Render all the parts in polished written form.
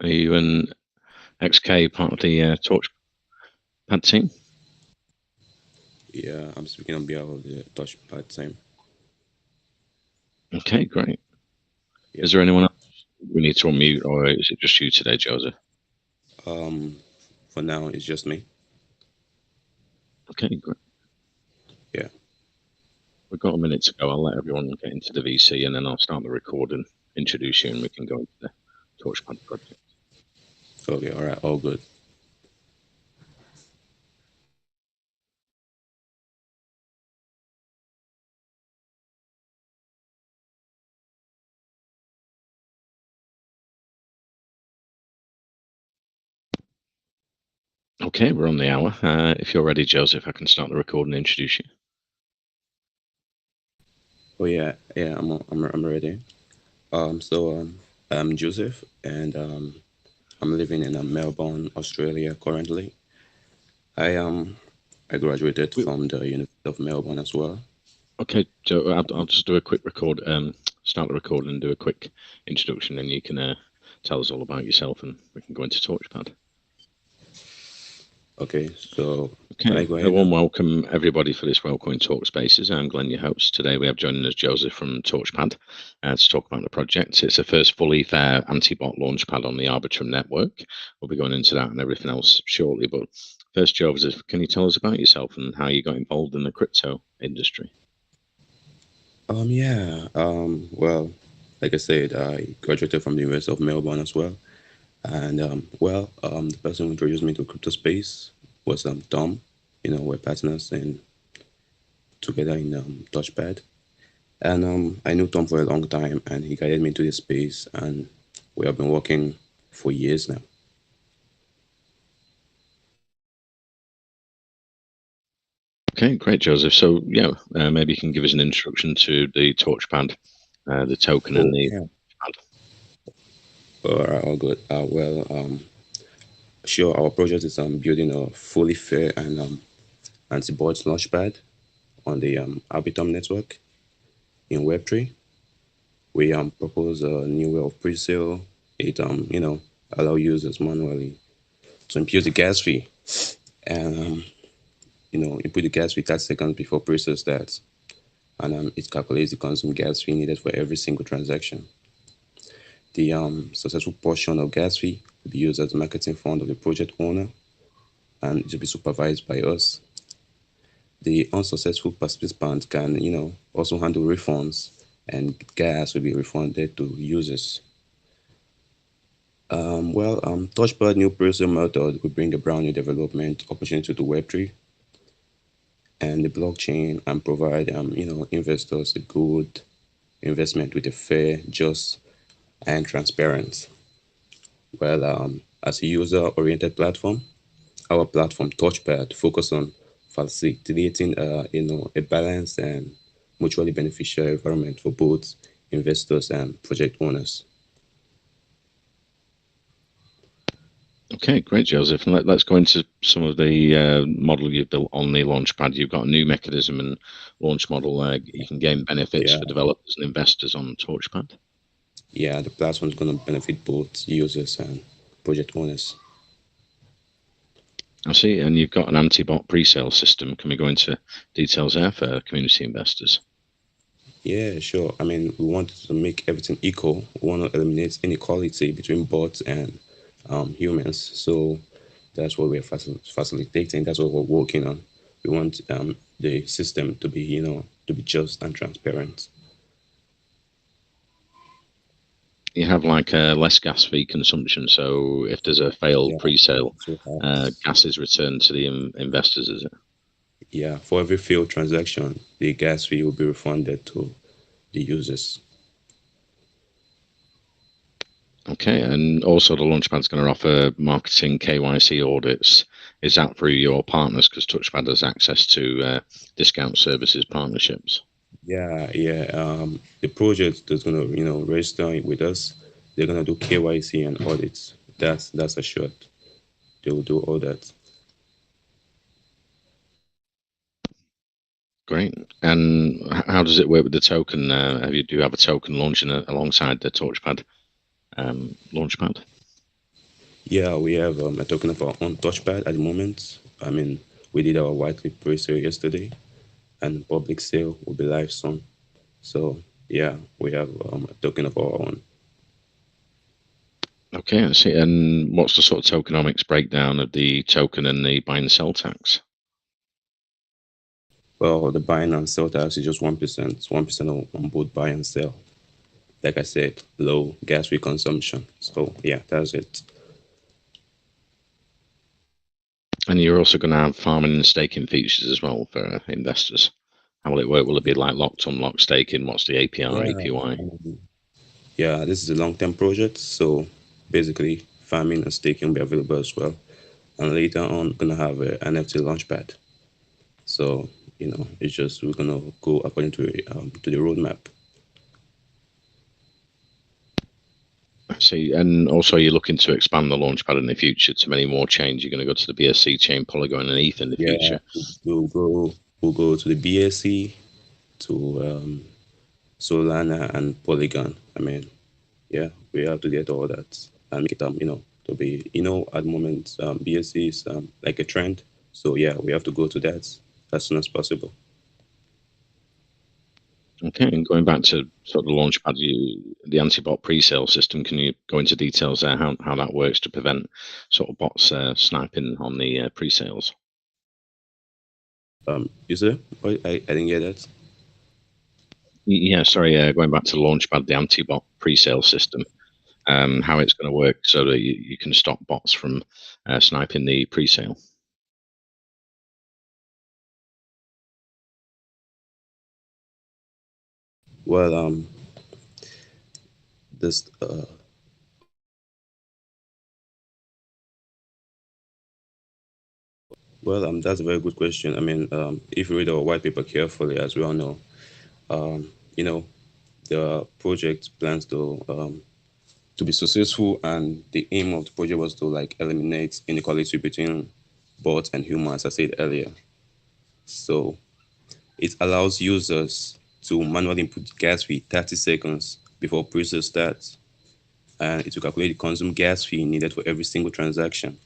Are you an XK part of the TorchPad team? Yeah, I'm speaking on behalf of the TorchPad team. Okay, great. Yeah. Is there anyone else we need to unmute, or is it just you today, Joseph? Um, for now, it's just me. Okay, great. Yeah. We've got a minute to go. I'll let everyone get into the VC, and then I'll start the recording, introduce you, and we can go into the TorchPad project. Okay. All right. All good. Okay, we're on the hour. If you're ready, Joseph, I can start the recording and introduce you. Oh yeah. Yeah. I'm ready. I'm Joseph, and I'm living in Melbourne, Australia currently. I I graduated from the University of Melbourne as well. Okay, Joe, I'll just do a quick record, start the recording and do a quick introduction, and you can tell us all about yourself, and we can go into TorchPad. Okay. So can I Okay, go a ahead warm now? welcome everybody for this Wellcoin Talk Spaces. I'm Glenn, your host. Today we have joining us Joseph from TorchPad to talk about the project. It's the first fully fair anti-bot launchpad on the Arbitrum network. We'll be going into that and everything else shortly. But first, Joseph, can you tell us about yourself and how you got involved in the crypto industry? Yeah. Well, like I said, I graduated from the University of Melbourne as well. And the person who introduced me to crypto space was Tom. We're partners and together in TorchPad. And I knew Tom for a long time, and he guided me into this space, and we have been working for years now. Okay, great, Joseph. So, yeah, maybe you can give us an introduction to the TorchPad, the token, and Oh the yeah, pad. all right, all good. Sure. Our project is building a fully fair and anti-bot launchpad on the Arbitrum network in Web3. We propose a new way of pre-sale. It allow users manually to impute the gas fee, and input the gas fee 30 seconds before pre-sale starts, and it calculates the consumed gas fee needed for every single transaction. The successful portion of gas fee will be used as the marketing fund of the project owner, and it will be supervised by us. The unsuccessful participant can, also handle refunds, and gas will be refunded to users. Touchpad new pre-sale method will bring a brand new development opportunity to Web3 and the blockchain and provide, investors a good investment with a fair, just, and transparent. As a user-oriented platform, our platform Touchpad focus on facilitating, a balanced and mutually beneficial environment for both investors and project owners. Okay, great, Joseph. And let's go into some of the model you've built on the Launchpad. You've got a new mechanism and launch model. You can gain benefits Yeah, for developers and investors on Torchpad. yeah, the platform is going to benefit both users and project owners. I see. And you've got an anti-bot pre-sale system. Can we go into details there for community investors? Yeah, sure. I mean, we want to make everything equal. We want to eliminate inequality between bots and humans. So that's what we're facilitating. That's what we're working on. We want the system to be, to be just and transparent. You have like a less gas fee consumption. So if there's a failed Yeah. pre-sale, So gas is returned to the investors, is it? yeah, for every failed transaction, the gas fee will be refunded to the users. Okay, and also the Launchpad's going to offer marketing KYC audits. Is that through your partners? Because Touchpad has access to discount services partnerships. Yeah, yeah. The project that's gonna, register with us, they're gonna do KYC and audits. That's assured. They will do all that. Great. And how does it work with the token? Do you have a token launching alongside the Touchpad Launchpad? Yeah, we have a token of our own TorchPad at the moment. I mean, we did our whitelist pre-sale yesterday, and public sale will be live soon. So yeah, we have a token of our own. Okay, I see. And what's the sort of tokenomics breakdown of the token and the buy and sell tax? Well, the buy and sell tax is just 1%, 1% on both buy and sell. Like I said, low gas fee consumption. So yeah, that's it. And you're also going to have farming and staking features as well for investors. How will it work? Will it be like locked, unlocked staking? What's the APR, Yeah, APY? yeah, this is a long-term project. So basically, farming and staking will be available as well. And later on, gonna have an NFT launchpad. So it's just we're gonna go according to the roadmap. I see. And also, you're looking to expand the launchpad in the future to many more chains. You're going to go to the BSC chain, Polygon, and ETH in the Yeah, future. we'll go to the BSC, to Solana and Polygon. I mean, yeah, we have to get all that and make it to be at the moment BSC is like a trend. So yeah, we have to go to that as soon as possible. Okay, and going back to sort of the launchpad, the anti-bot pre-sale system, can you go into details there, how that works to prevent sort of bots sniping on the pre-sales? You said? I didn't get that. Yeah, sorry, going back to the launchpad, the anti-bot pre-sale system, how it's going to work so that you can stop bots from sniping the pre-sale. Well, this well, that's a very good question. I mean, if you read our white paper carefully, as we all know, um, you know, the project plans to be successful, and the aim of the project was to like eliminate inequality between bots and humans, as I said earlier. So it allows users to manually input gas fee 30 seconds before process starts, and it will calculate the consumed gas fee needed for every single transaction.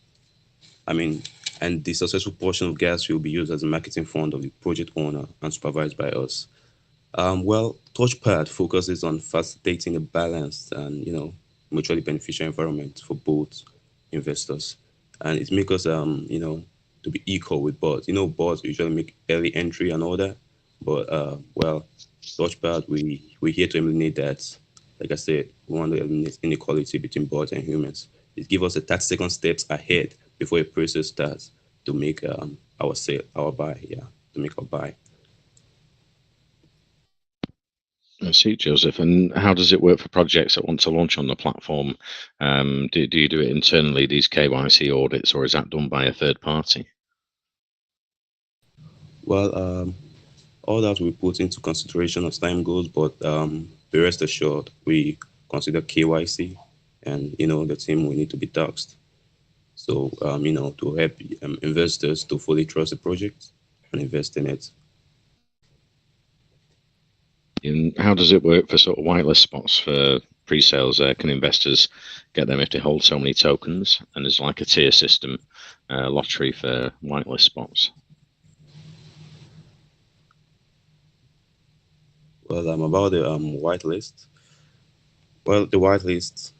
I mean, and the successful portion of gas fee will be used as a marketing fund of the project owner and supervised by us. Well, TorchPad focuses on facilitating a balanced and mutually beneficial environment for both investors, and it makes us to be equal with bots. Bots usually make early entry and all that, but well, TorchPad we're here to eliminate that. Like I said, we want to eliminate inequality between bots and humans. It gives us a 30-second steps ahead before a process starts to make our sale, our buy, yeah, to make our buy. I see, Joseph. And how does it work for projects that want to launch on the platform? Do you do it internally, these KYC audits, or is that done by a third party? Well, all that we put into consideration as time goes, but be rest assured, we consider KYC, and the team will need to be taxed. So to help investors to fully trust the project and invest in it. And how does it work for sort of whitelist spots for pre-sales? Can investors get them if they hold so many tokens? And there's like a tier system, lottery for whitelist spots. Well, about the whitelist. Well, the whitelist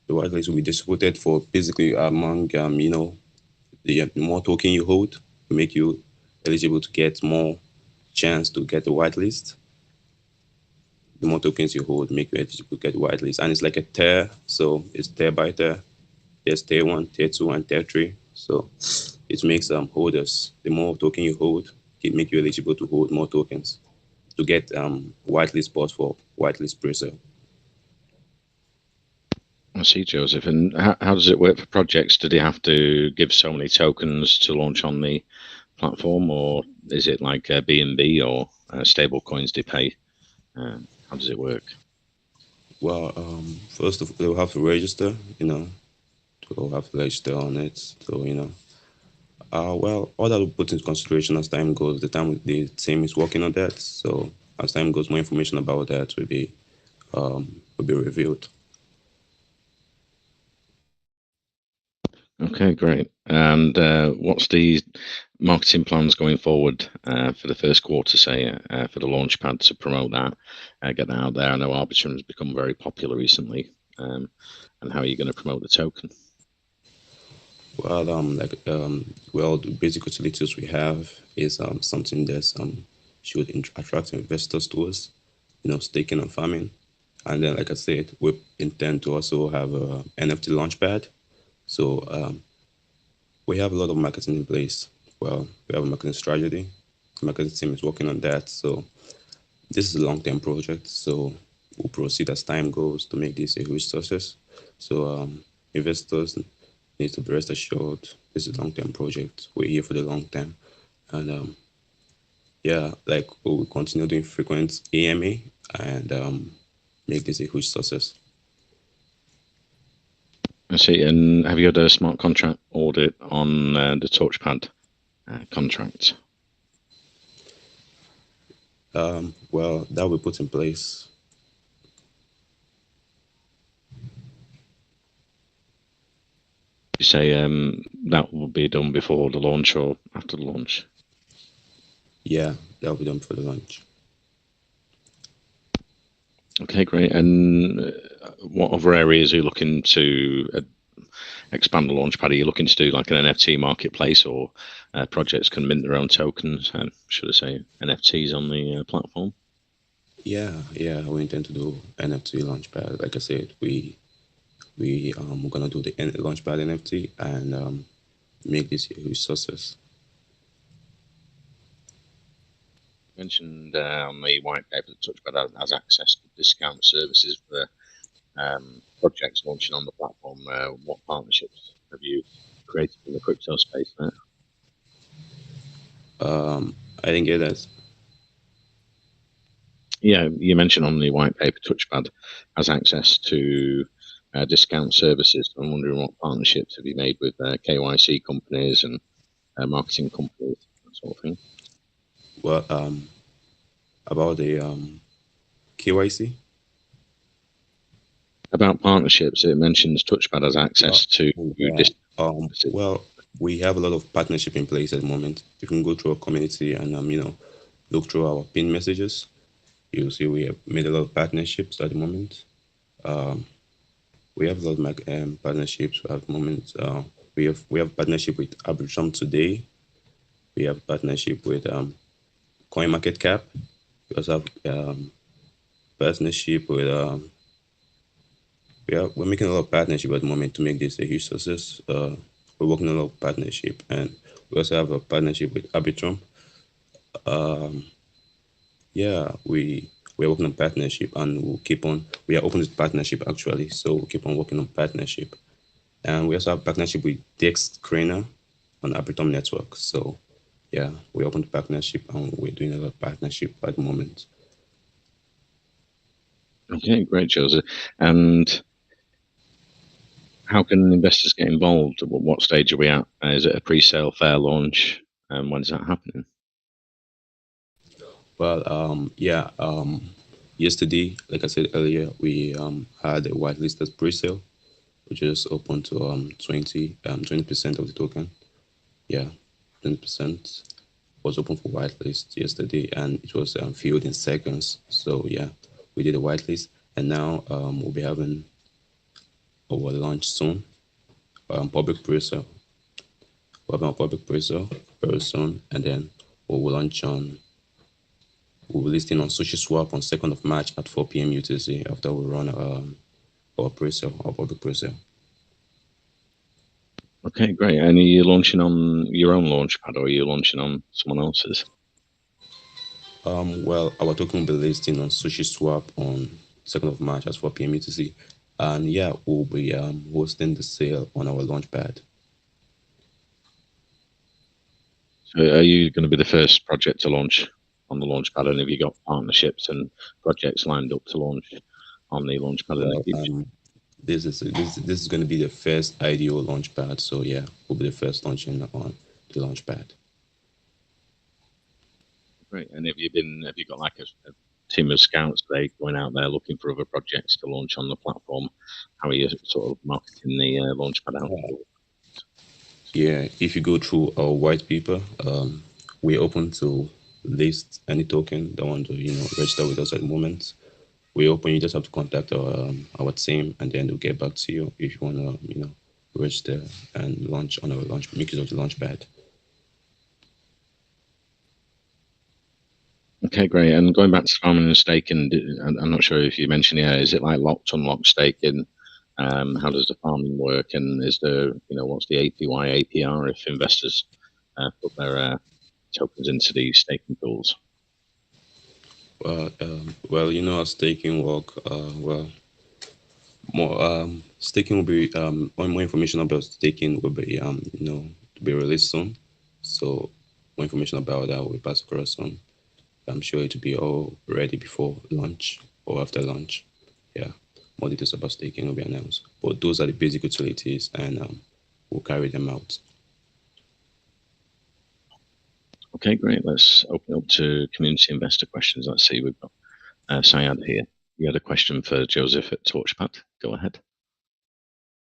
will be distributed for basically among the more token you hold to make you eligible to get more chance to get the whitelist. The more tokens you hold make you eligible to get the whitelist, and it's like a tier, so it's tier by tier. There's tier 1, tier 2, and tier 3. So it makes holders, the more token you hold, it make you eligible to hold more tokens to get whitelist spots for whitelist pre-sale. I see, Joseph. And how does it work for projects? Do they have to give so many tokens to launch on the platform, or is it like BNB or stable coins they pay? How does it work? Well, first of all, they'll have to register, they'll have to register on it. So, well, all that will put into consideration as time goes. The team is working on that. So as time goes, more information about that will be revealed. Okay, great. And what's the marketing plans going forward for the first quarter, say, for the Launchpad to promote that, get that out there? I know Arbitrum has become very popular recently. And how are you going to promote the token? Well, the basic utilities we have is something that should attract investors to us, staking and farming. And then, like I said, we intend to also have a NFT launchpad. So we have a lot of marketing in place. Well, we have a marketing strategy. The marketing team is working on that. So this is a long-term project. So we'll proceed as time goes to make this a huge success. So investors need to be rest assured this is a long-term project. We're here for the long term. And yeah, like we'll continue doing frequent AMA and make this a huge success. I see. And have you had a smart contract audit on the TorchPad contract? Well, that will be put in place. You say that will be done before the launch or after the launch? Yeah, that will be done for the launch. Okay, great. And what other areas are you looking to expand the Launchpad? Are you looking to do like an NFT marketplace, or projects can mint their own tokens? Should I say NFTs on the platform? Yeah, we intend to do NFT launchpad. Like I said, we're gonna do the launchpad NFT and make this a huge success. You mentioned on the white paper that TorchPad has access to discount services for projects launching on the platform. What partnerships have you created in the crypto space there? I didn't get that. Yeah, you mentioned on the white paper TorchPad has access to discount services. I'm wondering what partnerships have you made with KYC companies and marketing companies, that sort of thing. Well, about the KYC. About partnerships, it mentions TorchPad has access to Well, we have a lot of partnership in place at the moment. You can go through our community and look through our pin messages. You'll see we have made a lot of partnerships at the moment. We have a lot of partnerships at the moment. We have partnership with Arbitrum today. We have partnership with CoinMarketCap. We also have partnership with we're making a lot of partnership at the moment to make this a huge success. We're working on a lot of partnership, and we also have a partnership with Arbitrum. Yeah, we're working on partnership, and we'll keep on. We are open to partnership actually, so we'll keep on working on partnership. And we also have partnership with Dex Craner on Arbitrum Network. So yeah, we're open to partnership, and we're doing a lot of partnership at the moment. Okay, great, Joseph. And how can investors get involved? What stage are we at? Is it a pre-sale, fair launch? And when is that happening? Well, yesterday, like I said earlier, we had a whitelisted pre-sale, which is open to 20% of the token. Yeah, 20% was open for whitelist yesterday, and it was filled in seconds. So yeah, we did a whitelist, and now we'll be having our launch soon. Public pre-sale. We'll have a public pre-sale very soon, and then we'll launch on. We'll be listing on SushiSwap on 2nd of March at 4 p.m. UTC after we run our pre-sale, our public pre-sale. Okay, great. And are you launching on your own launchpad, or are you launching on someone else's? Well, our token will be listing on SushiSwap on 2nd of March at 4 p.m. UTC. And yeah, we'll be hosting the sale on our launchpad. So are you going to be the first project to launch on the launchpad, and have you got partnerships and projects lined up to launch on the launchpad in the future? This is going to be the first IDO launchpad. So yeah, we'll be the first launching on the launchpad. Great. And have you got like a team of scouts today going out there looking for other projects to launch on the platform? How are you sort of marketing the launchpad out? Yeah, if you go through our white paper, we're open to list any token that want to, register with us at the moment. We're open. You just have to contact our team, and then we'll get back to you if you want to, register and launch on our launch, make use of the launch pad. Okay, great. And going back to farming and staking, I'm not sure if you mentioned here, is it like locked, unlocked staking? How does the farming work? And is there, what's the APY, APR if investors put their tokens into these staking pools? Well, our staking work. Well, more staking will be more information about staking will be to be released soon. So more information about that will be passed across soon. I'm sure it will be all ready before launch or after launch. Yeah, more details about staking will be announced. But those are the basic utilities, and we'll carry them out. Okay, great. Let's open up to community investor questions. Let's see, we've got Syed here. You had a question for Joseph at TorchPad. Go ahead.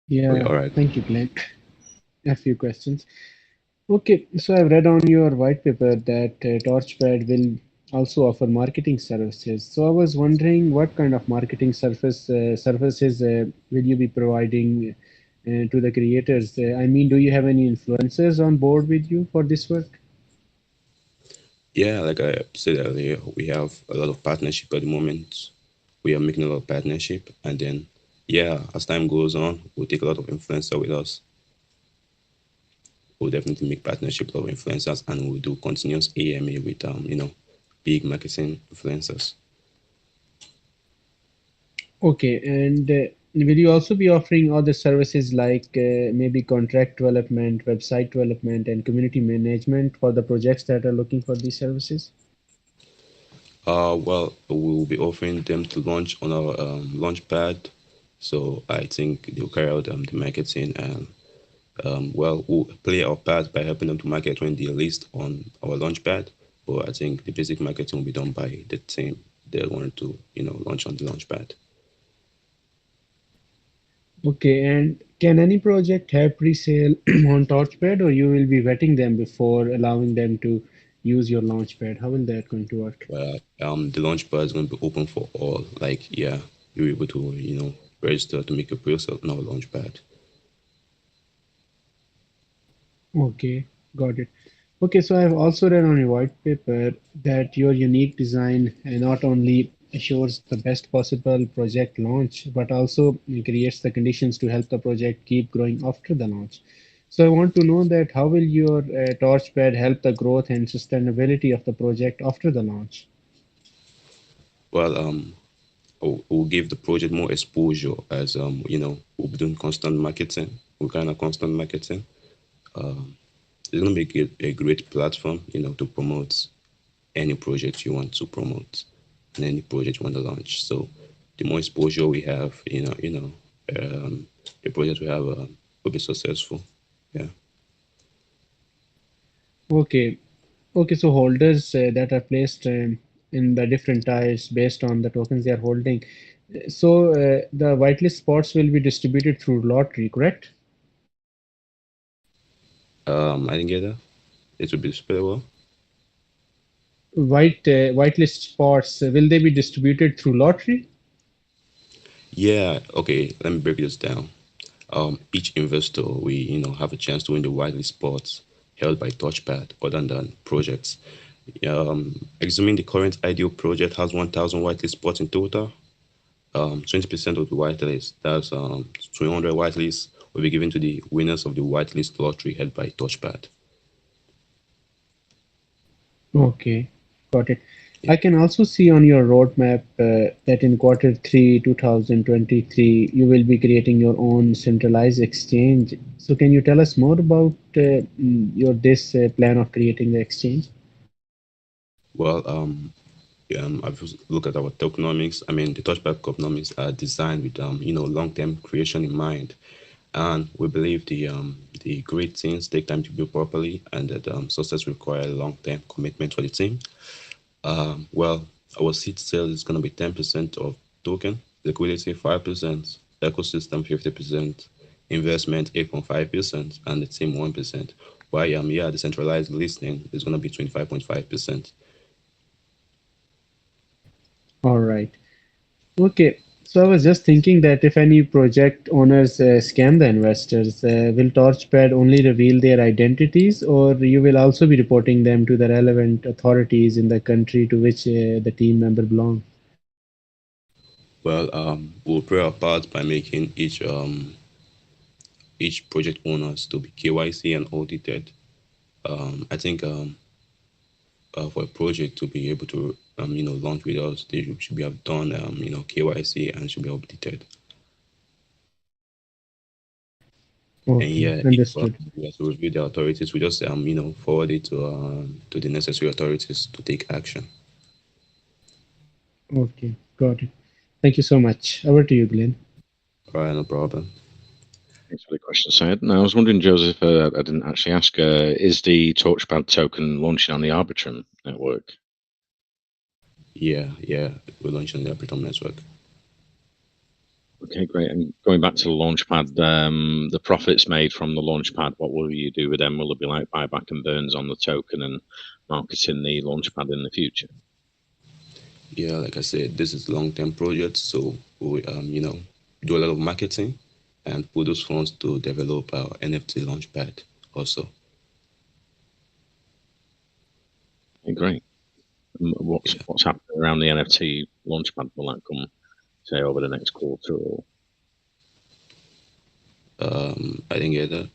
Yeah, Okay, all right. thank you, Glenn. A few questions. Okay, so I've read on your white paper that TorchPad will also offer marketing services. So I was wondering what kind of marketing services will you be providing to the creators? I mean, do you have any influencers on board with you for this work? Yeah, like I said earlier, we have a lot of partnership at the moment. We are making a lot of partnership, and then yeah, as time goes on, we'll take a lot of influencer with us. We'll definitely make partnership with a lot of influencers, and we'll do continuous AMA with big marketing influencers. Okay, and will you also be offering other services like maybe contract development, website development, and community management for the projects that are looking for these services? Well, we'll be offering them to launch on our launch pad. So I think they'll carry out the marketing, and well, we'll play our part by helping them to market when they're list on our launch pad. But I think the basic marketing will be done by the team that want to, launch on the launch pad. Okay, and can any project have pre-sale on Torchpad, or you will be vetting them before allowing them to use your launchpad? How will that going to work? The launch pad is going to be open for all. Like, yeah, you're able to, register to make a pre-sale on our launch pad. Okay, got it. Okay, so I've also read on your white paper that your unique design not only assures the best possible project launch, but also creates the conditions to help the project keep growing after the launch. So I want to know that how will your Torchpad help the growth and sustainability of the project after the launch? Well, we'll give the project more exposure as we'll be doing constant marketing. We're kind of constant marketing. It's gonna make it a great platform, to promote any project you want to promote and any project you want to launch. So the more exposure we have, the project we have will be successful. Yeah. Okay, okay, so holders that are placed in the different tiers based on the tokens they are holding. So the whitelist spots will be distributed through lottery, correct? I didn't get that. It will be spelled well. Whitelist spots will they be distributed through lottery? Yeah. Okay. Let me break this down. Each investor we have a chance to win the whitelist spots held by TorchPad other than projects. Assuming the current ideal project has 1,000 whitelist spots in total, 20% of the whitelist, that's 200 whitelists, will be given to the winners of the whitelist lottery held by TorchPad. Okay, got it. Yeah. I can also see on your roadmap that in quarter three 2023 you will be creating your own centralized exchange. So can you tell us more about your this plan of creating the exchange? Well, I've looked at our tokenomics. I mean, the TorchPad tokenomics are designed with long-term creation in mind, and we believe the great things take time to build properly, and that success require long-term commitment for the team. Well, our seed sale is going to be 10% of token liquidity, 5% ecosystem, 50% investment 8.5% and the team 1%. While yeah, the centralized listing is gonna be 25.5%. All right. Okay. So I was just thinking that if any project owners scam the investors, will Torchpad only reveal their identities, or you will also be reporting them to the relevant authorities in the country to which the team member belong? Well, we'll play our part by making each project owners to be KYC and audited. I think for a project to be able to launch with us, they should be have done KYC and should be updated. And Okay, yeah, if understood. we have to review the authorities, we just forward it to the necessary authorities to take action. Okay, got it. Thank you so much. Over to you, Glenn. All right, no problem. Thanks for the question, Syed. Now, I was wondering, Joseph, I didn't actually ask, is the TorchPad token launching on the Arbitrum network? Yeah, we're launching the Arbitrum network. Okay, great. And going back to the Launchpad, the profits made from the Launchpad, what will you do with them? Will it be like buyback and burns on the token and marketing the Launchpad in the future? Yeah, like I said, this is long-term project, so we do a lot of marketing and put those funds to develop our NFT Launchpad also. Okay, great. What's happening around the NFT Launchpad? Will that come, say, over the next quarter or? I didn't get that.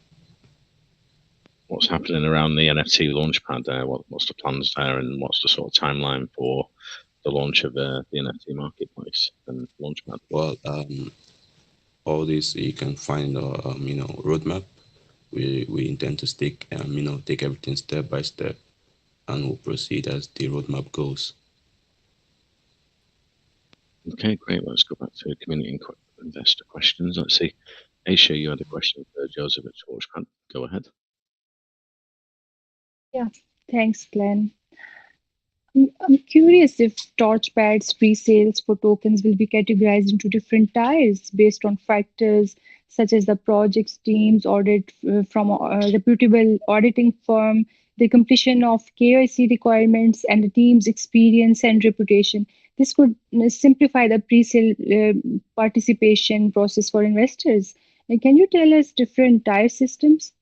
What's happening around the NFT Launchpad there? What's the plans there, and what's the sort of timeline for the launch of the NFT marketplace and Launchpad? Well, all this you can find roadmap. We intend to take take everything step by step, and we'll proceed as the roadmap goes. Okay, great. Let's go back to community investor questions. Let's see. Aisha, you had a question for Joseph at TorchPad. Go ahead. Yeah, thanks, Glenn. I'm curious if TorchPad's pre-sales for tokens will be categorized into different tiers based on factors such as the project's team's audit from a reputable auditing firm, the completion of KYC requirements, and the team's experience and reputation. This could simplify the pre-sale participation process for investors. Can you tell us different tier systems?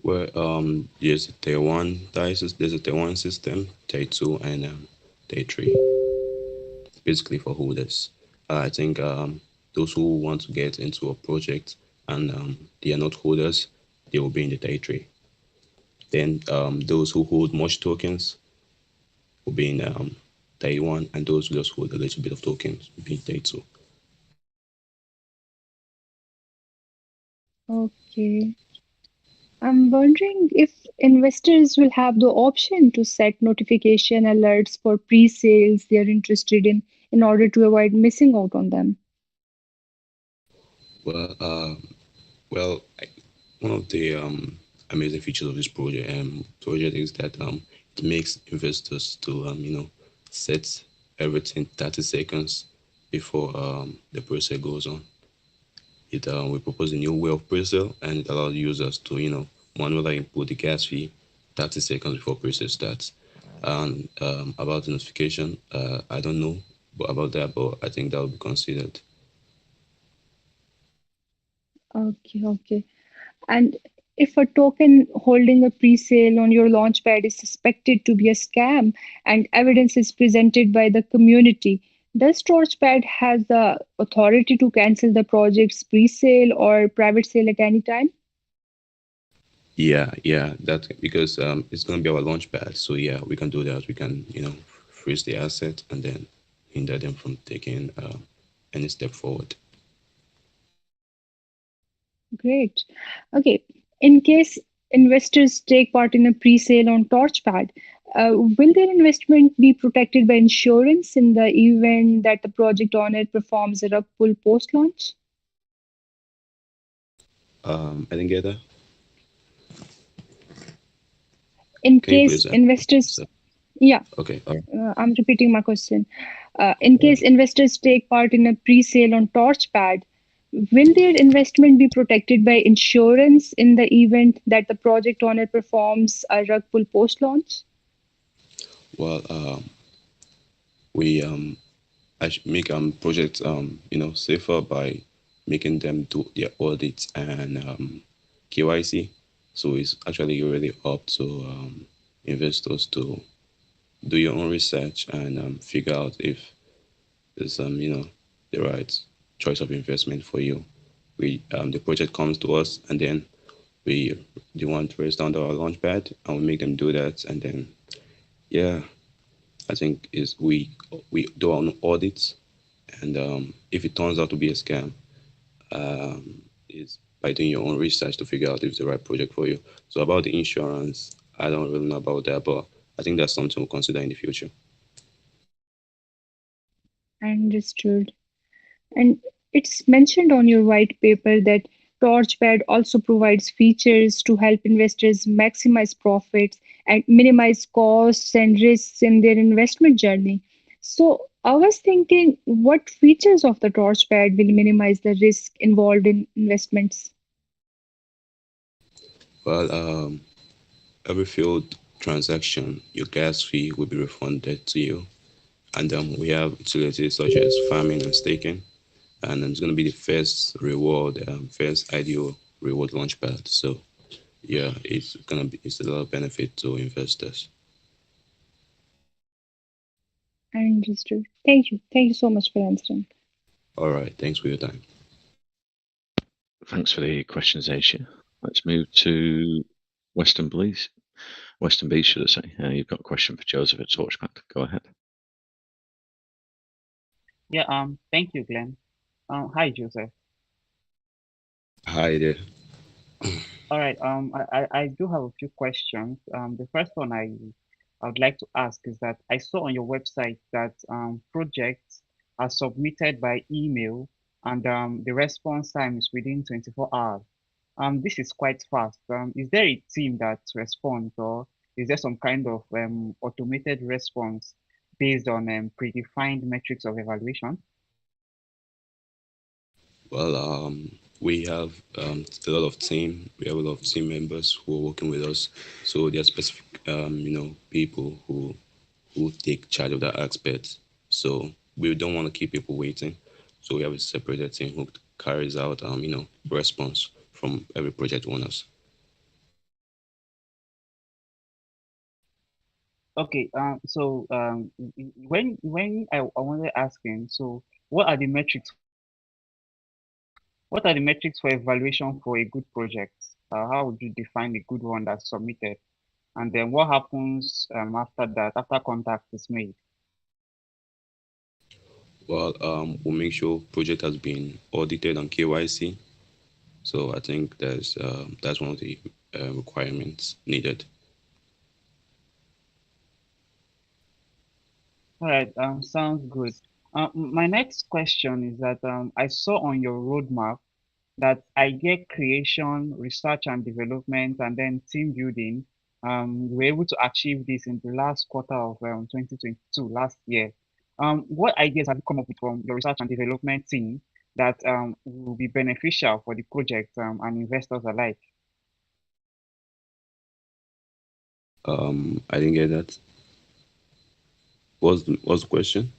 Well, there's a tier one there's a tier one system, tier two, and tier three. Basically for holders. I think those who want to get into a project and they are not holders, they will be in the tier three. Then those who hold much tokens will be in tier one, and those who just hold a little bit of tokens will be in tier two. Okay. I'm wondering if investors will have the option to set notification alerts for pre-sales they're interested in order to avoid missing out on them. Well, one of the amazing features of this project is that it makes investors to set everything 30 seconds before the process goes on. It we propose a new way of pre-sale, and it allows users to manually input the gas fee 30 seconds before pre-sale starts. And about the notification, I don't know about that, but I think that will be considered. Okay. And if a token holding a pre-sale on your launchpad is suspected to be a scam and evidence is presented by the community, does Torchpad has the authority to cancel the project's pre-sale or private sale at any time? Yeah, that because it's gonna be our launch pad. So yeah, we can do that. We can freeze the asset and then hinder them from taking any step forward. Great. Okay. In case investors take part in a pre-sale on Torchpad, will their investment be protected by insurance in the event that the project owner performs a rug pull post-launch? I didn't get that. In Can you case please? investors, yeah, Okay. All right. I'm repeating my question. In case investors take part in a pre-sale on Torchpad, will their investment be protected by insurance in the event that the project owner performs a rug pull post launch? Well, we make projects safer by making them do their audits and KYC. So it's actually really up to investors to do your own research and figure out if it's the right choice of investment for you. We the project comes to us, and then we they want to raise down our launchpad, and we make them do that, and then yeah, I think is we do our own audits, and if it turns out to be a scam, is by doing your own research to figure out if it's the right project for you. So about the insurance, I don't really know about that, but I think that's something we'll consider in the future. Understood. And it's mentioned on your white paper that TorchPad also provides features to help investors maximize profits and minimize costs and risks in their investment journey. So I was thinking, what features of the TorchPad will minimize the risk involved in investments? Well, every failed transaction, your gas fee will be refunded to you. And we have utilities such as farming and staking. And it's going to be the first reward, first ideal reward launchpad. So yeah, it's a lot of benefit to investors. Understood. Thank you. Thank you so much for answering. All right, thanks for your time. Thanks for the questions, Asia. Let's move to Western Beach. Western Beach, should I say? You've got a question for Joseph at TorchPad. Go ahead. Yeah, thank you, Glenn. Hi, Joseph. Hi there. All right, I do have a few questions. The first one I would like to ask is that I saw on your website that projects are submitted by email and the response time is within 24 hours. This is quite fast. Is there a team that responds, or is there some kind of automated response based on predefined metrics of evaluation? Well, we have a lot of team. We have a lot of team members who are working with us. So there are specific, people who take charge of that aspect. So we don't want to keep people waiting. So we have a separated team who carries out, response from every project owners. Okay, so when I wanted asking, so what are the metrics? What are the metrics for evaluation for a good project? How would you define a good one that's submitted? And then what happens after that, after contact is made? Well, we'll make sure project has been audited on KYC. So I think that's one of the requirements needed. All right, sounds good. My next question is that I saw on your roadmap that idea creation, research and development, and then team building, you were able to achieve this in the last quarter of 2022, last year. What ideas have you come up with from your research and development team that will be beneficial for the project and investors alike? I didn't get that. What's the question?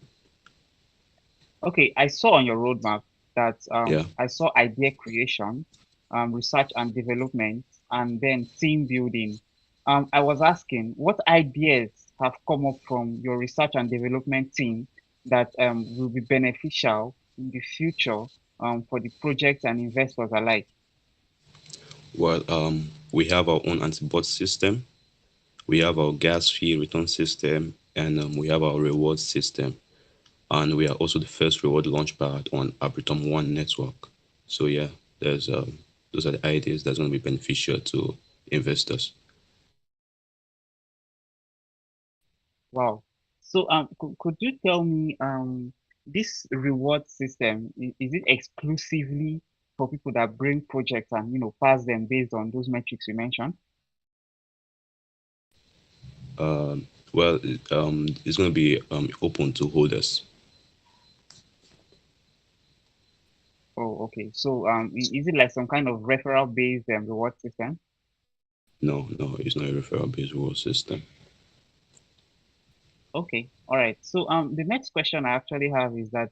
Okay, I saw on your roadmap that Yeah. I saw idea creation, research and development, and then team building. I was asking what ideas have come up from your research and development team that will be beneficial in the future for the project and investors alike. Well, we have our own anti-bot system. We have our gas fee return system, and we have our reward system. And we are also the first reward launchpad on Arbitrum One network. So yeah, there's those are the ideas that's going to be beneficial to investors. Wow. So could you tell me this reward system is it exclusively for people that bring projects and pass them based on those metrics you mentioned? Well, it's going to be open to holders. Oh, okay. So is it like some kind of referral based reward system? No, it's not a referral-based reward system. Okay, all right. So the next question I actually have is that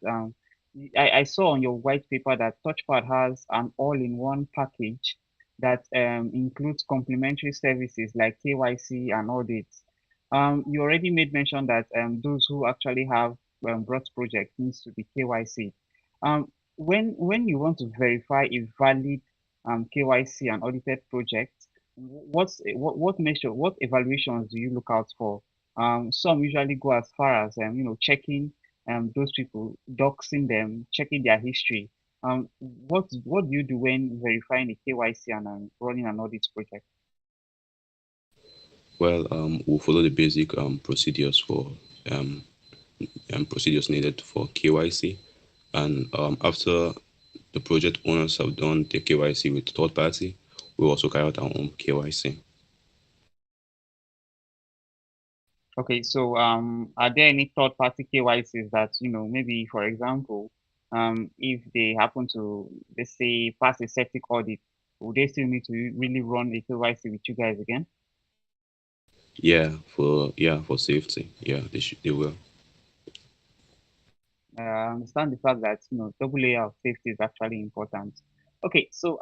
I saw on your white paper that TorchPad has an all-in-one package that includes complementary services like KYC and audits. You already made mention that those who actually have brought project needs to be KYC. When you want to verify a valid KYC and audited project, what measure, what evaluations do you look out for? Some usually go as far as checking those people, doxing them, checking their history. What do you do when verifying a KYC and running an audit project? Well, we'll follow the basic procedures for procedures needed for KYC, and after the project owners have done the KYC with third party, we also carry out our own KYC. Okay, so are there any third party KYCs that, maybe for example, if they happen to, let's say, pass a septic audit, would they still need to really run a KYC with you guys again? For safety. Yeah, they will. I understand the fact that double layer of safety is actually important. Okay, so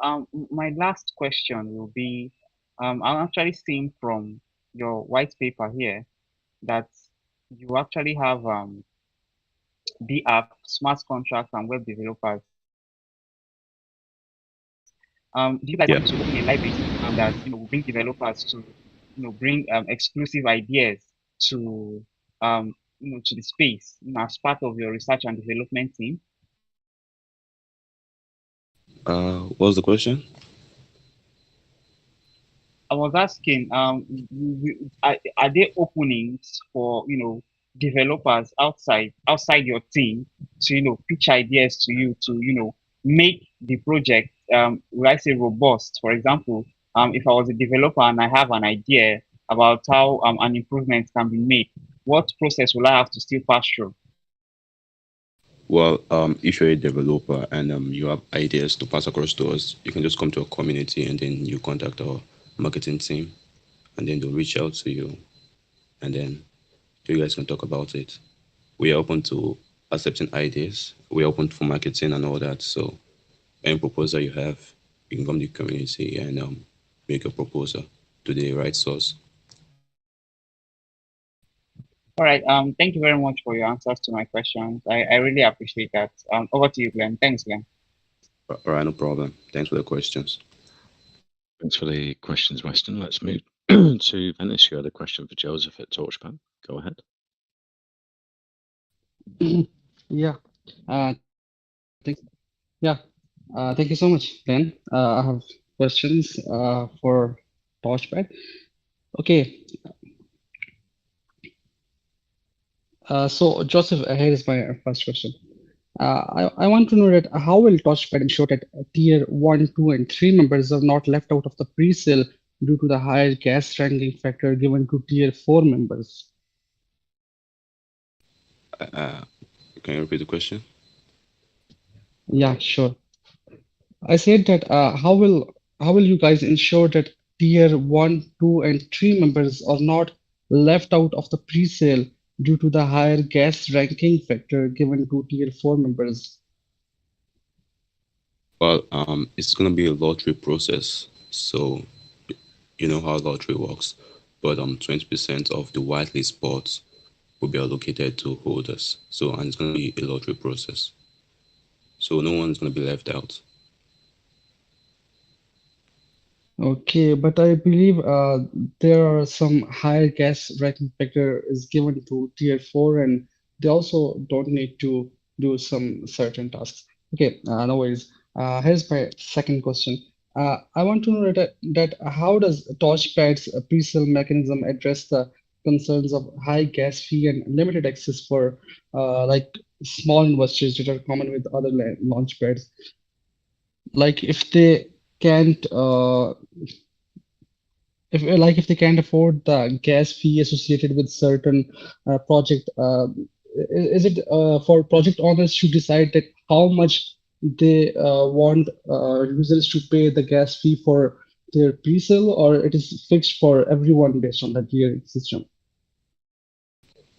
my last question will be, I'm actually seeing from your white paper here that you actually have the app, smart contracts, and web developers. Do you guys Yeah. want to open a library that will bring developers to bring exclusive ideas to to the space as part of your research and development team? What was the question? I was asking, are there openings for developers outside your team to pitch ideas to you to make the project will I say robust? For example, if I was a developer and I have an idea about how an improvement can be made, what process will I have to still pass through? Well, if you're a developer and you have ideas to pass across to us, you can just come to our community and then you contact our marketing team, and then they'll reach out to you, and then you guys can talk about it. We are open to accepting ideas. We are open for marketing and all that. So any proposal you have, you can come to the community and make a proposal to the right source. All right. Thank you very much for your answers to my questions. I really appreciate that. Over to you, Glenn. Thanks, Glenn. All right, no problem. Thanks for the questions. Thanks for the questions, Weston. Let's move to Venice. You had a question for Joseph at TorchPad. Go ahead. Yeah. Thank, yeah. Thank you so much, Ben. I have questions for TorchPad. Okay. So Joseph, here is my first question. I want to know that how will TorchPad ensure that tier 1, 2, and 3 members are not left out of the pre-sale due to the higher gas ranking factor given to tier 4 members? Can you repeat the question? Yeah, sure. I said that how will you guys ensure that tier 1, 2, and 3 members are not left out of the pre-sale due to the higher gas ranking factor given to tier 4 members? Well, it's gonna be a lottery process, so you know how lottery works. But 20% of the whitelist spots will be allocated to holders. So, and it's gonna be a lottery process. So no one's gonna be left out. Okay, but I believe there are some higher gas ranking factor is given to tier 4, and they also don't need to do some certain tasks. Okay, no worries. Here's my second question. I want to know that how does TorchPad's pre-sale mechanism address the concerns of high gas fee and limited access for like small investors that are common with other launch pads? Like if they can't if they can't afford the gas fee associated with certain project, is it for project owners to decide that how much they want users to pay the gas fee for their pre-sale, or it is fixed for everyone based on the tiering system?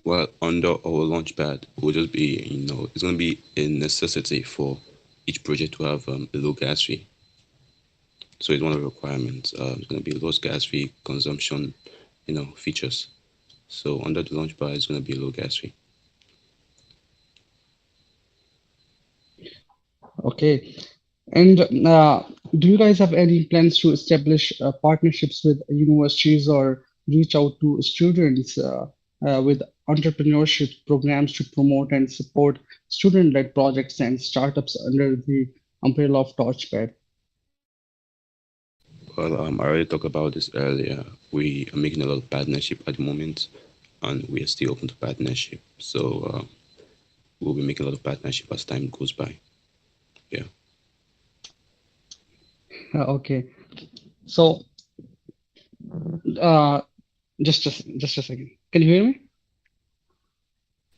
Well, under our launchpad, it will just be, it's going to be a necessity for each project to have a low gas fee. So it's one of the requirements. It's going to be low gas fee consumption, features. So under the launchpad, it's going to be a low gas fee. Okay. And do you guys have any plans to establish partnerships with universities or reach out to students with entrepreneurship programs to promote and support student-led projects and startups under the umbrella of TorchPad? Well, I already talked about this earlier. We are making a lot of partnership at the moment, and we are still open to partnership. So we'll be making a lot of partnership as time goes by. Yeah. Okay. So uh, just a second. Can you hear me?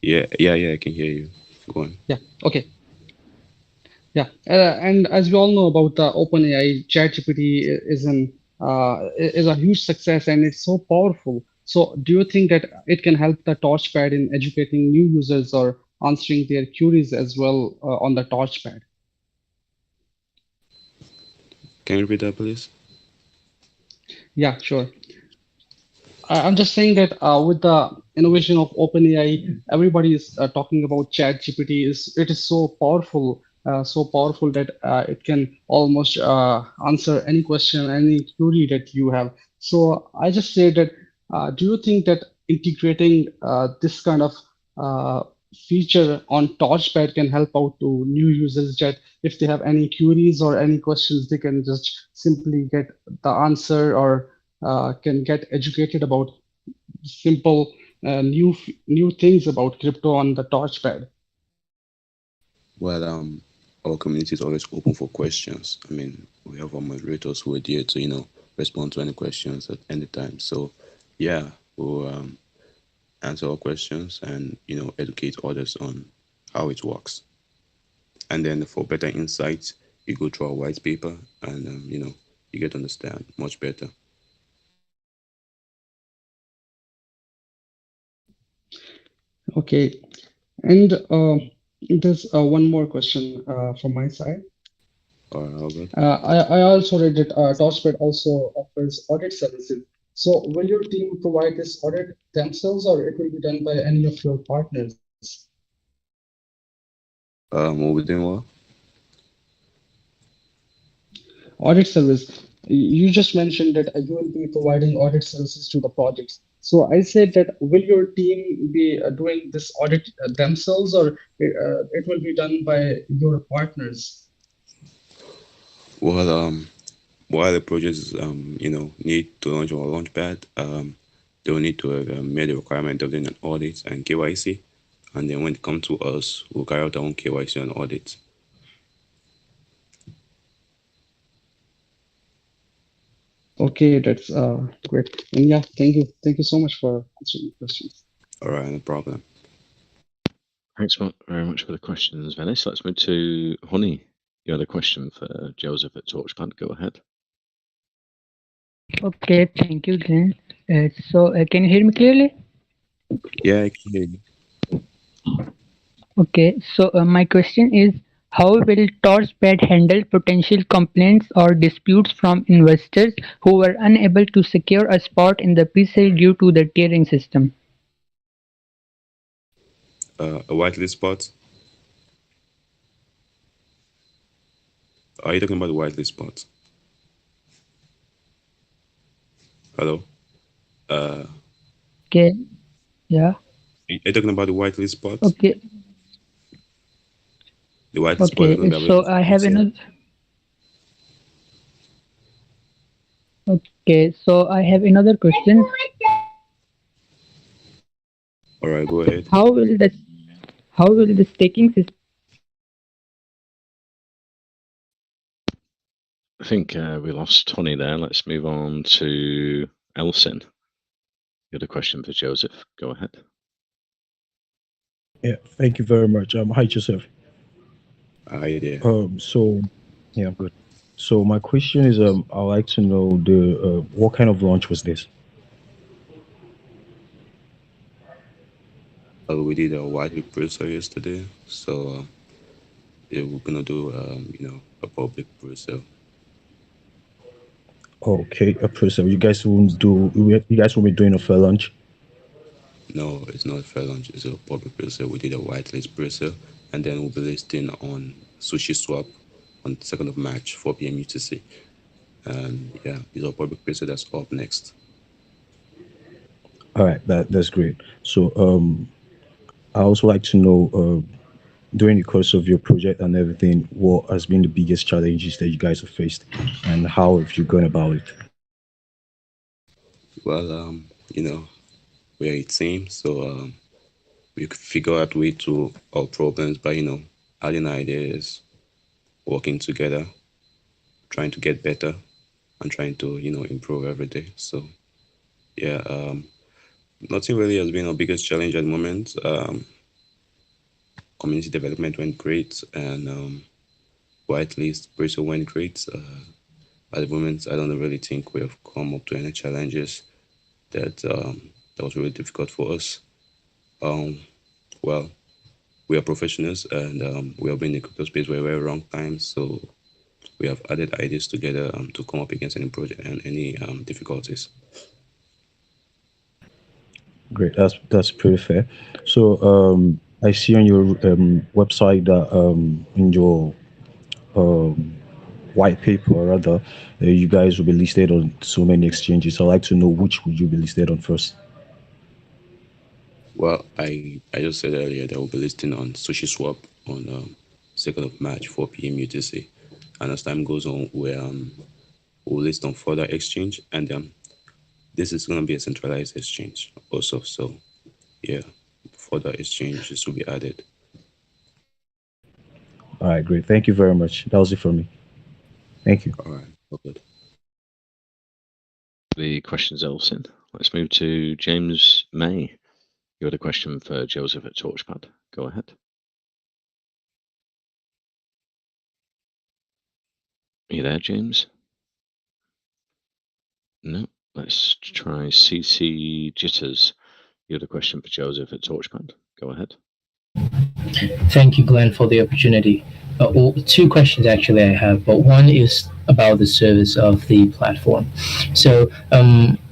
Yeah, I can hear you. Go on. Yeah. Okay. Yeah, and as we all know about the OpenAI, ChatGPT is a huge success and it's so powerful. So, do you think that it can help the Torchpad in educating new users or answering their queries as well on the Torchpad? Can you repeat that, please? Yeah, sure. I'm just saying that with the innovation of OpenAI, everybody is talking about ChatGPT. It is so powerful that it can almost answer any question, any query that you have. So I just say that, do you think that integrating this kind of uh, feature on Torchpad can help out to new users that if they have any queries or any questions, they can just simply get the answer or can get educated about simple new things about crypto on the Torchpad? Well, our community is always open for questions. I mean, we have our moderators who are there to, respond to any questions at any time. So, yeah, we'll answer all questions and, educate others on how it works. And then for better insights, you go through our white paper and, you get to understand much better. Okay, and there's one more question from my side. All right, Albert. I also read that Torchpad also offers audit services. So will your team provide this audit themselves, or it will be done by any of your partners? What we doing well? Audit service. You just mentioned that you will be providing audit services to the projects. So I said that will your team be doing this audit themselves, or it will be done by your partners? Well, while the projects, need to launch our launchpad, they will need to have made the requirement of doing an audit and KYC. And then when it comes to us, we'll carry out our own KYC and audit. Okay, that's great. And yeah, thank you so much for answering the questions. All right, no problem. Thanks very much for the questions, Venice. Let's move to Honey. You had a question for Joseph at TorchPad. Go ahead. Okay, thank you, Glenn. Can you hear me clearly? Yeah, I can hear you. Okay, my question is, how will TorchPad handle potential complaints or disputes from investors who were unable to secure a spot in the pre-sale due to the tiering system? A whitelist spot? Are you talking about the whitelist spot? Hello? Okay, yeah. Are you talking about the whitelist spot? Okay. The whitelist spot is Okay, going to be available I for have pre-sale. another. Okay, I have another question. All right, go ahead. How will the staking system? I think we lost Honey there. Let's move on to Elsin. You had a question for Joseph. Go ahead. Yeah, thank you very much. Hi, Joseph. Hi there. So yeah, I'm good. So my question is, I'd like to know the what kind of launch was this? Well, we did a white repressor yesterday, so yeah, we're gonna do a public pre-sale. Okay, a person. You guys won't be doing a fair launch. No, it's not fair launch. It's a public pre-sale. We did a whitelist pre-sale, and then we'll be listing on Sushi Swap on 2nd of March, 4 p.m. UTC. And yeah, it's a public pre-sale that's up next. All right, that's great. So I also like to know during the course of your project and everything, what has been the biggest challenges that you guys have faced, and how have you gone about it? Well, we're a team, so we could figure out way to our problems by adding ideas, working together, trying to get better, and trying to improve every day. So yeah, nothing really has been our biggest challenge at the moment. Community development went great, and whitelist also went great. At the moment, I don't really think we have come up to any challenges that was really difficult for us. Um, well, we are professionals, and we have been in the crypto space for a very long time, so we have added ideas together to come up against any project and any difficulties. Great, that's pretty fair. So I see on your website that in your um, white paper, or rather, you guys will be listed on so many exchanges. I'd like to know which would you be listed on first. Well, I just said earlier that we'll be listing on Sushi Swap on 2nd of March, 4 p.m. UTC. And as time goes on, we'll list on further exchange, and this is going to be a centralized exchange also. So yeah, further exchanges will be added. All right, great. Thank you very much. That was it for me. Thank you. All right, all good. The questions, Elson. Let's move to James May. You had a question for Joseph at TorchPad. Go ahead. Are you there, James? No. Let's try CC Jitters. You had a question for Joseph at TorchPad. Go ahead. Thank you, Glenn, for the opportunity. Well, two questions actually I have, but one is about the service of the platform. So,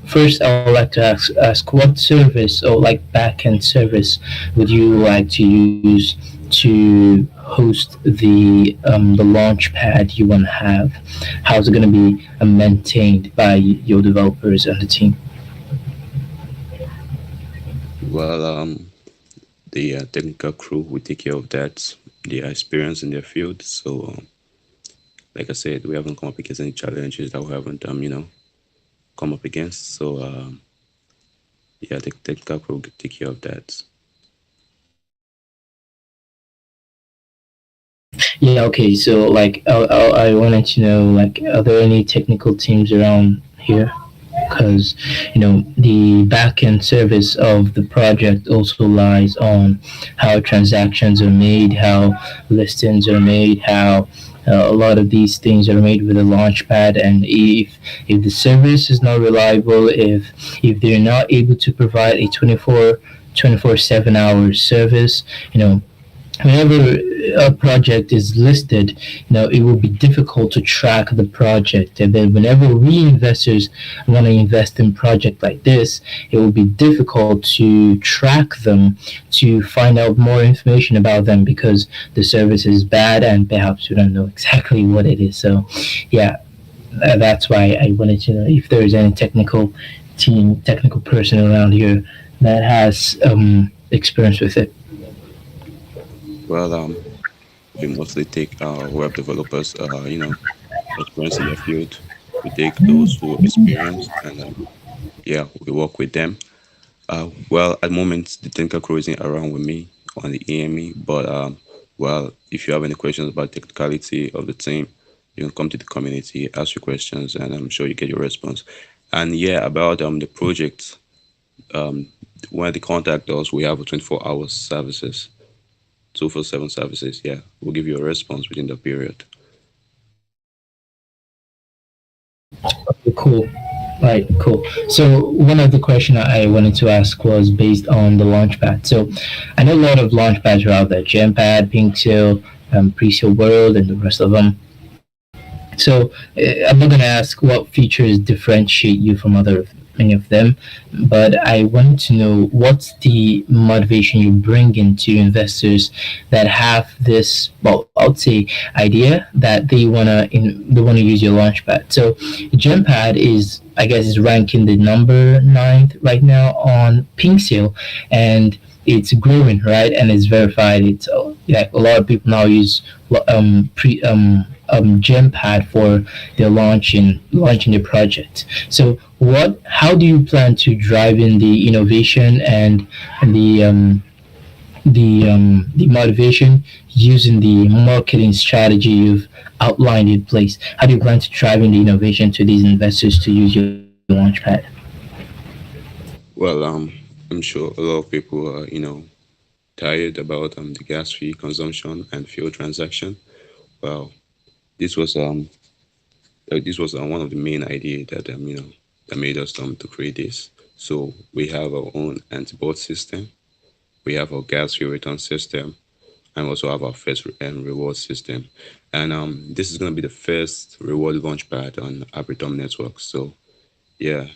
first, I would like to ask what service or like backend service would you like to use to host the launch pad you want to have? How's it going to be maintained by your developers and the team? Well, the technical crew will take care of that. They are experienced in their field, so like I said, we haven't come up against any challenges that we haven't come up against. So yeah, the technical crew will take care of that. Yeah, okay. So, like, I wanted to know, like, are there any technical teams around here? Because, the backend service of the project also lies on how transactions are made, how listings are made, how a lot of these things are made with a launchpad. And if the service is not reliable, if they're not able to provide a 24/7 hours service, whenever a project is listed, it will be difficult to track the project. And then whenever we investors want to invest in project like this, it will be difficult to track them, to find out more information about them because the service is bad and perhaps we don't know exactly what it is. So, yeah, that's why I wanted to know if there is any technical person around here that has experience with it. Well, we mostly take web developers, experienced in their field. We take those who are experienced, and yeah, we work with them. Well, at the moment, the technical crew isn't around with me on the EME, but well, if you have any questions about technicality of the team, you can come to the community, ask your questions, and I'm sure you get your response. And yeah, about the project, when they contact us, we have a 24 hour services. 24/7 services. Yeah, we'll give you a response within the period. Cool. Right, cool. So one of the question I wanted to ask was based on the launchpad. So I know a lot of launchpads are out there, Gempad, Pinktail, Presale World, and the rest of them. So I'm not going to ask what features differentiate you from other many of them, but I wanted to know what's the motivation you bring into investors that have this, well, I would say idea that they wanna use your launchpad. So Gempad is, I guess, is ranking the number ninth right now on Pink Sale, and it's growing, right? And it's verified. It's like a lot of people now use pre Gempad for their launching the project. So how do you plan to drive in the innovation and the the motivation using the marketing strategy you've outlined in place? How do you plan to drive in the innovation to these investors to use your launchpad? Well, I'm sure a lot of people are, tired about the gas fee consumption and fuel transaction. Well, this was one of the main ideas that that made us to create this. So we have our own anti-bot system, we have our gas fee return system, and we also have our first and reward system. And this is going to be the first reward launchpad on Arbitrum network. So yeah,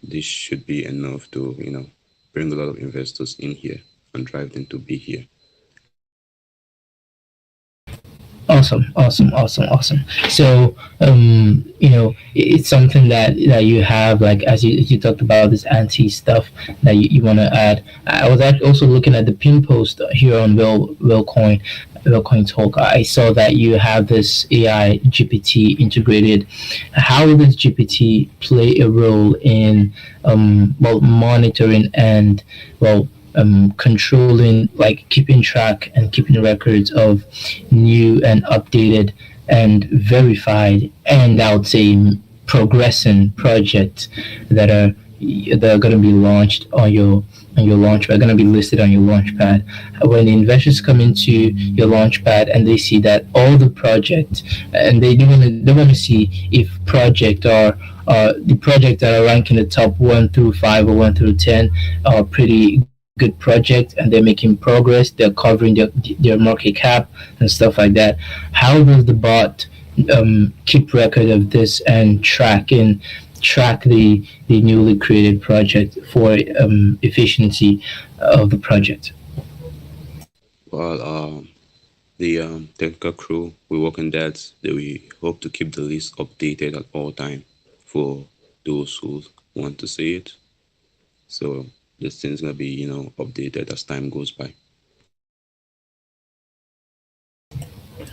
this should be enough to bring a lot of investors in here and drive them to be here. Awesome, awesome, awesome, awesome. So, it's something that you have, like, as you talked about this anti stuff that you want to add. I was also looking at the pin post here on Wellcoin Talk. I saw that you have this AI GPT integrated. How will this GPT play a role in, monitoring and, controlling, like keeping track and keeping records of new and updated and verified, and I would say progressing projects that are going to be launched on your launchpad, going to be listed on your launchpad. When the investors come into your launchpad and they see that all the projects, and they want to see if project are the project that are ranking the top 1 through 5 or 1 through 10 are pretty good project, and they're making progress, they're covering their market cap and stuff like that. How does the bot keep record of this and track the newly created project for efficiency of the project? Well, the technical crew we work on that. We hope to keep the list updated at all time for those who want to see it. So this thing's gonna be updated as time goes by.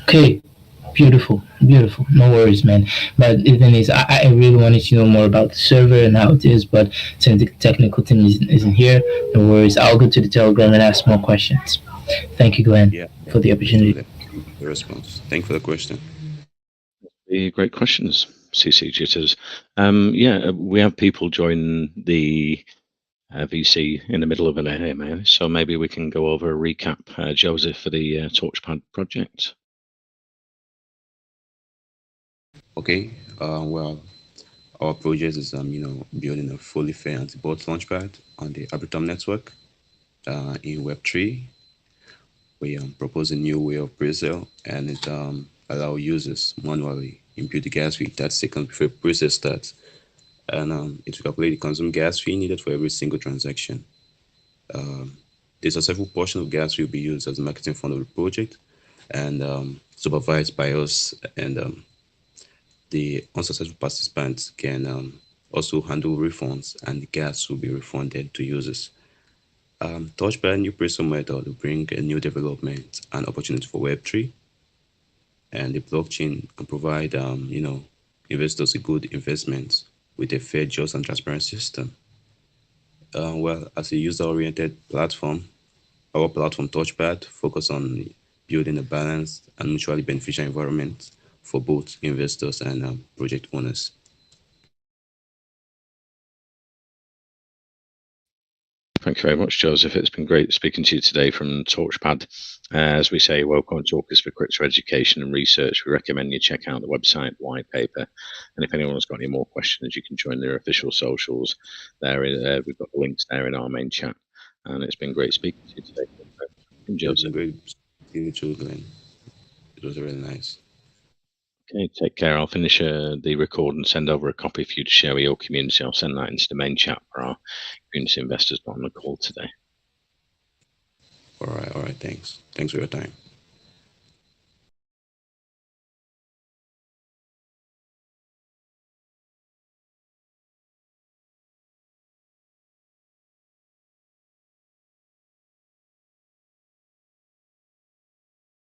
Okay, beautiful, beautiful. No worries, man. But the thing is, I really wanted to know more about the server and how it is, but since the technical team isn't here, no worries. I'll go to the Telegram and ask more questions. Thank you, Glenn, Yeah, for the opportunity. the response. Thank you for the question. Great questions, CC Jitters. We have people join the VC in the middle of an AMA, so maybe we can go over a recap, Joseph, for the TorchPad project. Okay. Well, our project is building a fully fair anti-bot launchpad on the Arbitrum network. In Web3, we propose a new way of pre-sale, and it allow users manually impute the gas fee 30 seconds before pre-sale starts, and it will calculate the consumed gas fee needed for every single transaction. The successful portion of gas fee will be used as the marketing fund of the project, and supervised by us, and the unsuccessful participants can also handle refunds, and the gas will be refunded to users. TorchPad new pre-sale method will bring a new development and opportunity for Web3, and the blockchain can provide investors a good investment with a fair, just, and transparent system. Well, as a user-oriented platform, our platform TorchPad focus on building a balanced and mutually beneficial environment for both investors and project owners. Thank you very much, Joseph. It's been great speaking to you today from TorchPad. As we say, Wellcoin Talkers for crypto education and research. We recommend you check out the website, white paper. And if anyone's got any more questions, you can join their official socials. We've got the links there in our main chat. And it's been great speaking to you today. It's been great speaking to you, Glenn. It was really nice. Okay, take care. I'll finish the record and send over a copy for you to share with your community. I'll send that into the main chat for our community investors on the call today. All right. Thanks for your time.